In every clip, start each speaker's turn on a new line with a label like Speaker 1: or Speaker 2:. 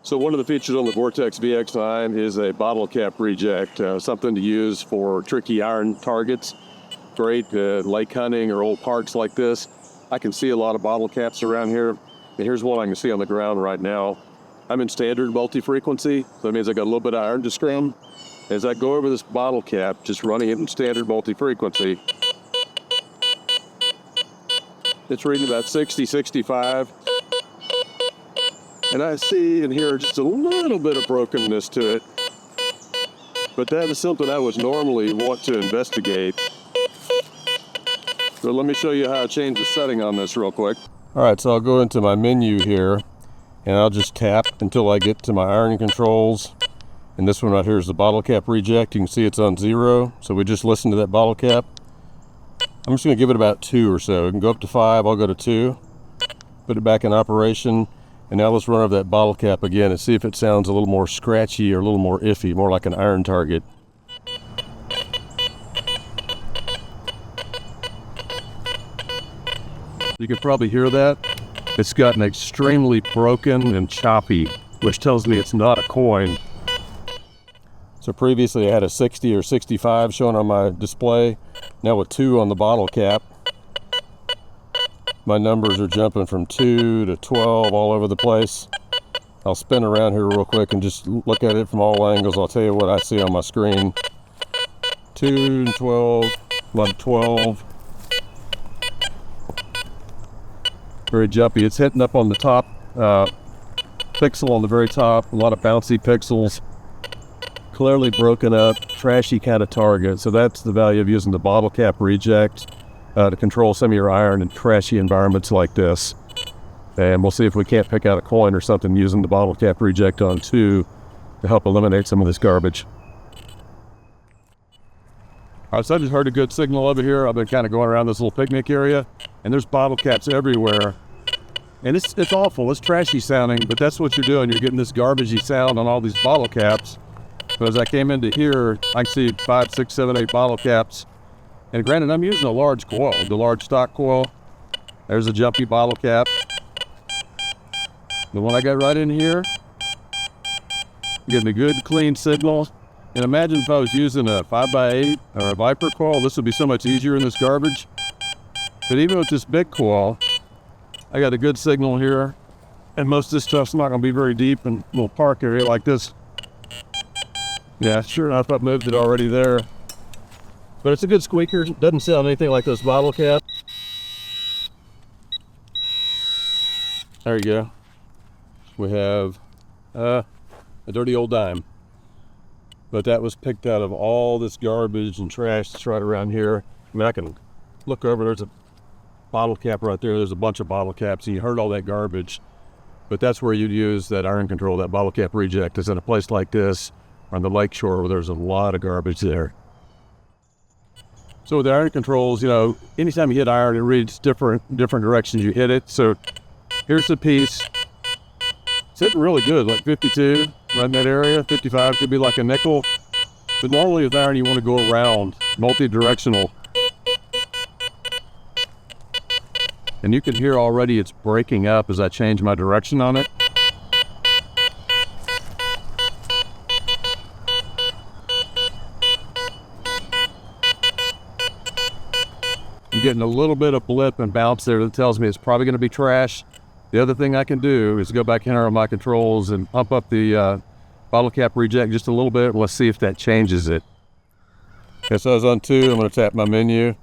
Speaker 1: So one of the features on the Vortex VX9 is a bottle cap reject, something to use for tricky iron targets. Great lake hunting or old parks like this. I can see a lot of bottle caps around here. And here's one I can see on the ground right now. I'm in standard multi-frequency, so that means I got a little bit of iron to scrim. As I go over this bottle cap, just running it in standard multi-frequency, it's reading about 60, 65. And I see and hear just a little bit of brokenness to it. But that is something I would normally want to investigate. So let me show you how I change the setting on this real quick. All right, so I'll go into my menu here, and I'll just tap until I get to my iron controls. And this one right here is the bottle cap reject. You can see it's on 0. So we just listen to that bottle cap. I'm just gonna give it about 2 or so. It can go up to 5, I'll go to 2. Put it back in operation. And now let's run over that bottle cap again and see if it sounds a little more scratchy or a little more iffy, more like an iron target. You can probably hear that. It's gotten extremely broken and choppy, which tells me it's not a coin. So previously I had a 60 or 65 showing on my display. Now with 2 on the bottle cap, my numbers are jumping from 2 to 12 all over the place. I'll spin around here real quick and just look at it from all angles. I'll tell you what I see on my screen. 2 and 12, about 12. Very jumpy. It's hitting up on the top pixel on the very top. A lot of bouncy pixels. Clearly broken up, trashy kind of target. So that's the value of using the bottle cap reject to control some of your iron in trashy environments like this. And we'll see if we can't pick out a coin or something using the bottle cap reject on 2 to help eliminate some of this garbage. All right, so I just heard a good signal over here. I've been kind of going around this little picnic area, and there's bottle caps everywhere. And it's awful, it's trashy sounding, but that's what you're doing. You're getting this garbagey sound on all these bottle caps. But as I came into here, I can see 5, 6, 7, 8 bottle caps. And granted, I'm using a large coil, the large stock coil. There's a jumpy bottle cap. The one I got right in here, getting a good clean signal. And imagine if I was using a 5x8 or a Viper coil, this would be so much easier in this garbage. But even with this big coil, I got a good signal here. And most of this stuff's not gonna be very deep in a little park area like this. Yeah, sure enough, I've moved it already there. But it's a good squeaker. It doesn't sound anything like those bottle caps. There you go. We have a dirty old dime. But that was picked out of all this garbage and trash that's right around here. I mean, I can look over, there's a bottle cap right there. There's a bunch of bottle caps, and you heard all that garbage. But that's where you'd use that iron control, that bottle cap reject. Is in a place like this, on the lakeshore, where there's a lot of garbage there. So with the iron controls, you know, anytime you hit iron, it reads different directions you hit it. So here's the piece. It's hitting really good, like 52, right in that area. 55 could be like a nickel. But normally with iron, you want to go around, multi-directional. And you can hear already it's breaking up as I change my direction on it. I'm getting a little bit of blip and bounce there that tells me it's probably going to be trash. The other thing I can do is go back in here on my controls and pump up the bottle cap reject just a little bit. Let's see if that changes it. Okay, so I was on 2. I'm going to tap my menu.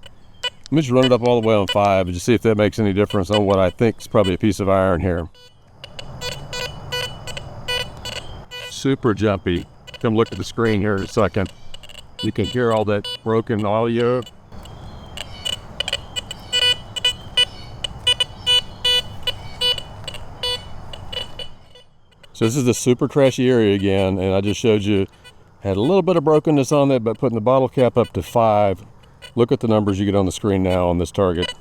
Speaker 1: Let me just run it up all the way on 5 and just see if that makes any difference on what I think is probably a piece of iron here. Super jumpy. Come look at the screen here in a second. You can hear all that broken audio. So this is the super trashy area again, and I just showed you, had a little bit of brokenness on that, but putting the bottle cap up to 5, look at the numbers you get on the screen now on this target.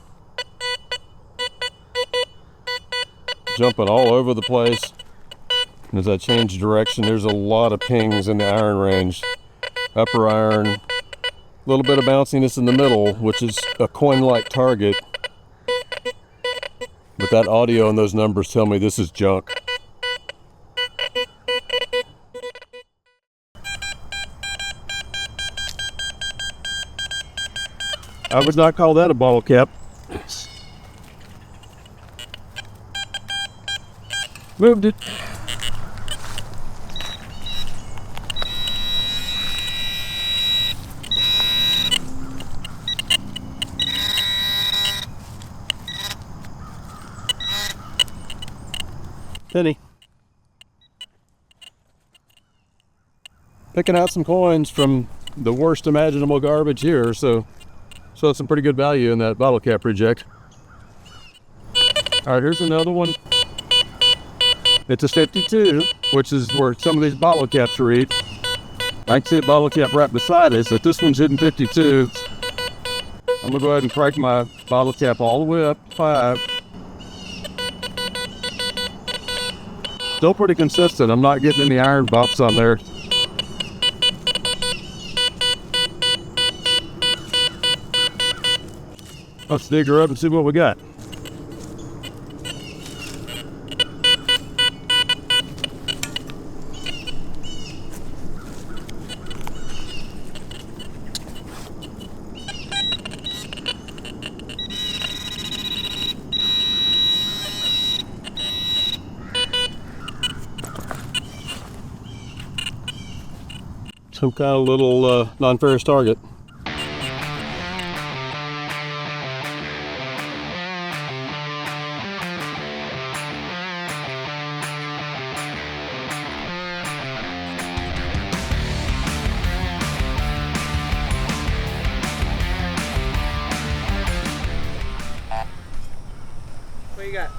Speaker 1: Jumping all over the place. And as I change direction, there's a lot of pings in the iron range. Upper iron, a little bit of bounciness in the middle, which is a coin-like target. But that audio and those numbers tell me this is junk. I would not call that a bottle cap. Moved it. Penny. Picking out some coins from the worst imaginable garbage here, so some pretty good value in that bottle cap reject. All right, here's another one. It's a 52, which is where some of these bottle caps read. I can see a bottle cap right beside it, but this one's hitting 52. I'm gonna go ahead and crank my bottle cap all the way up to 5. Still pretty consistent. I'm not getting any iron bumps on there. Let's dig her up and see what we got. Some kind of little non-ferrous target.
Speaker 2: What you got?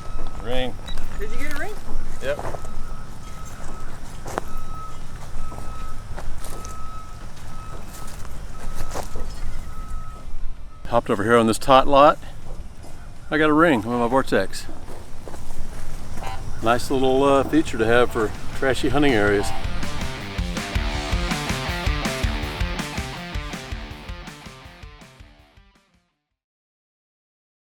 Speaker 1: Ring.
Speaker 2: Did you get a ring?
Speaker 1: Yep. Hopped over here on this tot lot. I got a ring on my Vortex. Nice little feature to have for trashy hunting areas.